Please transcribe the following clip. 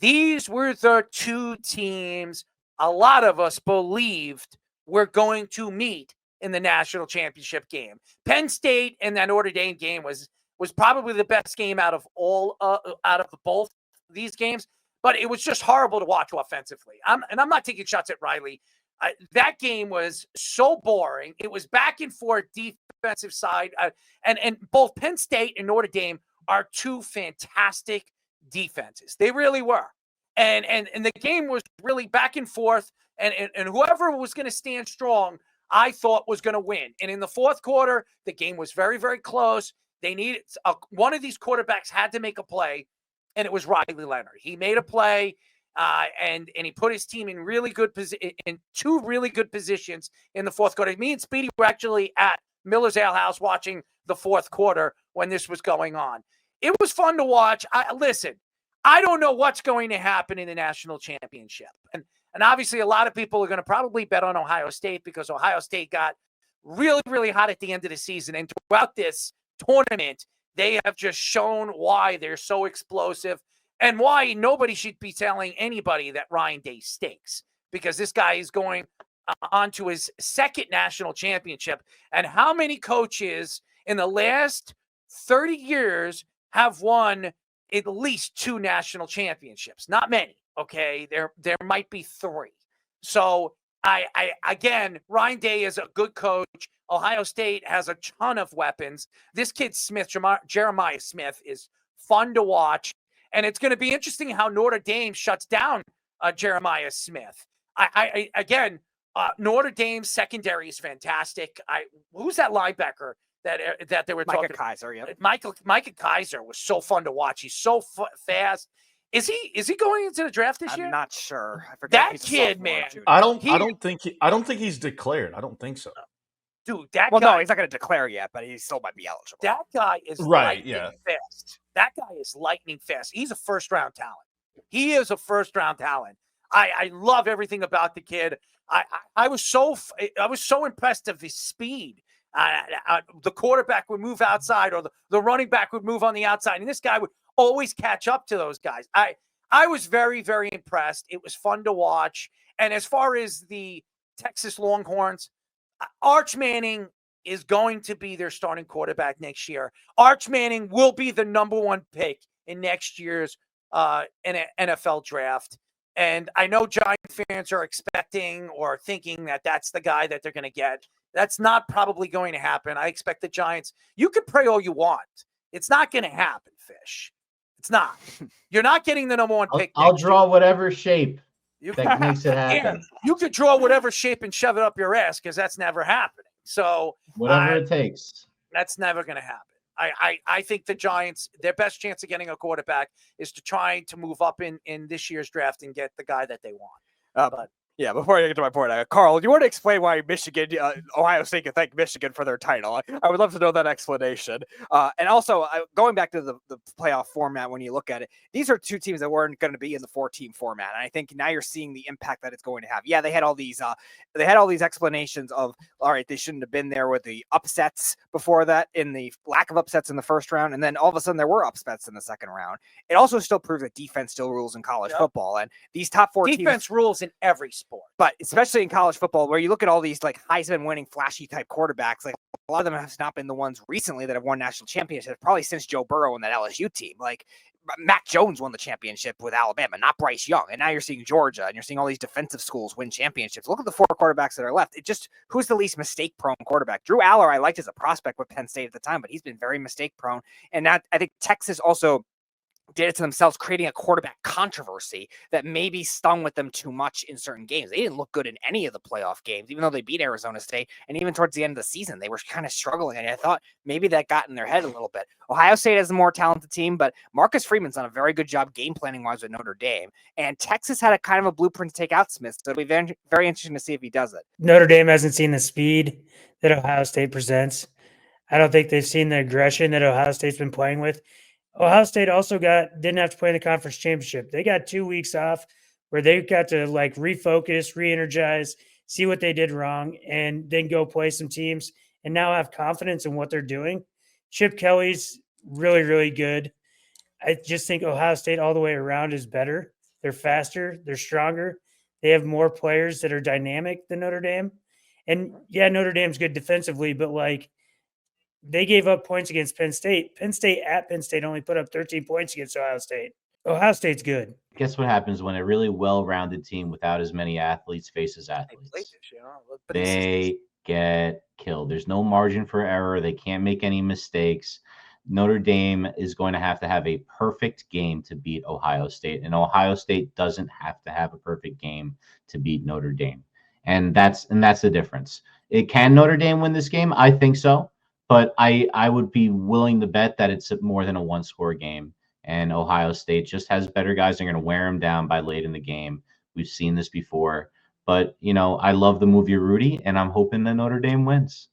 these were the two teams a lot of us believed were going to meet in the national championship game. Penn State and that Notre Dame game was probably the best game out of both these games, but it was just horrible to watch offensively. I'm not taking shots at Riley. That game was so boring. It was back and forth defensive side, and both Penn State and Notre Dame are two fantastic defenses. They really were, and the game was really back and forth, and whoever was going to stand strong, I thought was going to win. And in the fourth quarter, the game was very, very close. They needed one of these quarterbacks had to make a play, and it was Riley Leonard. He made a play. And he put his team in in two really good positions in the fourth quarter. Me and Speedy were actually at Miller's Ale House watching the fourth quarter when this was going on. It was fun to watch. Listen, I don't know what's going to happen in the national championship. And obviously a lot of people are going to probably bet on Ohio State because Ohio State got really, really hot at the end of the season. And throughout this tournament, they have just shown why they're so explosive. And why nobody should be telling anybody that Ryan Day stinks, because this guy is going on to his second national championship. And how many coaches in the last 30 years have won at least 2 national championships? Not many, okay? There might be 3. So, again, Ryan Day is a good coach. Ohio State has a ton of weapons. This kid Smith, Jeremiah Smith, is fun to watch. And it's going to be interesting how Notre Dame shuts down Jeremiah Smith. Again, Notre Dame's secondary is fantastic. Who's that linebacker that they were talking about? Micah Kiser, yeah. Micah Kiser was so fun to watch. He's so fast. Is he going into the draft this year? I'm not sure. I forget. That kid, man. I don't think he's declared. I don't think so. Dude, that guy. No, he's not going to declare yet, but he still might be eligible. That guy is lightning fast. That guy is lightning fast. He's a first-round talent. He is a first-round talent. I love everything about the kid. I was so impressed of his speed. The quarterback would move outside, or the running back would move on the outside, and this guy would always catch up to those guys. I was very, very impressed. It was fun to watch. And as far as the Texas Longhorns, Arch Manning is going to be their starting quarterback next year. Arch Manning will be the number 1 pick in next year's NFL draft. And I know Giant fans are expecting or thinking that that's the guy that they're going to get. That's not probably going to happen. I expect the Giants. You can pray all you want. It's not going to happen, Fish. It's not. You're not getting the number 1 pick. I'll draw whatever shape that makes it happen. Yeah, you could draw whatever shape and shove it up your ass, because that's never happening. So whatever it takes. That's never going to happen. I think the Giants, their best chance of getting a quarterback is to try to move up in this year's draft and get the guy that they want. But yeah, before I get to my point, Carl, do you want to explain why Ohio State can thank Michigan for their title? I would love to know that explanation. And also, going back to the playoff format, when you look at it, these are two teams that weren't going to be in the 4-team format. And I think now you're seeing the impact that it's going to have. Yeah, they had all these explanations of, all right, they shouldn't have been there with the upsets before that, in the lack of upsets in the first round. And then all of a sudden there were upsets in the second round. It also still proves that defense still rules in college football. And these top 4 teams. Defense rules in every sport. But especially in college football, where you look at all these like Heisman winning flashy type quarterbacks, like a lot of them have not been the ones recently that have won national championships, probably since Joe Burrow and that LSU team. Like Mac Jones won the championship with Alabama, not Bryce Young. And now you're seeing Georgia, and you're seeing all these defensive schools win championships. Look at the 4 quarterbacks that are left. It just, who's the least mistake-prone quarterback? Drew Aller, I liked as a prospect with Penn State at the time, but he's been very mistake-prone. And that, I think Texas also did it to themselves, creating a quarterback controversy that maybe stung with them too much in certain games. They didn't look good in any of the playoff games, even though they beat Arizona State. And even towards the end of the season, they were kind of struggling. And I thought maybe that got in their head a little bit. Ohio State has a more talented team, but Marcus Freeman's done a very good job game planning wise with Notre Dame. And Texas had a kind of a blueprint to take out Smith. So it'll be very, very interesting to see if he does it. Notre Dame hasn't seen the speed that Ohio State presents. I don't think they've seen the aggression that Ohio State's been playing with. Ohio State also didn't have to play in the conference championship. They got 2 weeks off where they got to like refocus, re-energize, see what they did wrong, and then go play some teams and now have confidence in what they're doing. Chip Kelly's really, really good. I just think Ohio State all the way around is better They're faster. They're stronger. They have more players that are dynamic than Notre Dame. And yeah, Notre Dame's good defensively, but like they gave up points against Penn State. Penn State only put up 13 points against Ohio State. Ohio State's good. Guess what happens when a really well-rounded team without as many athletes faces They athletes? played this, but it's- They get killed. There's no margin for error. They can't make any mistakes. Notre Dame is going to have a perfect game to beat Ohio State, and Ohio State doesn't have to have a perfect game to beat Notre Dame. And that's the difference. Can Notre Dame win this game? I think so, but I would be willing to bet that it's more than a one-score game. And Ohio State just has better guys. They're going to wear them down by late in the game. We've seen this before. But, I love the movie Rudy, and I'm hoping that Notre Dame wins.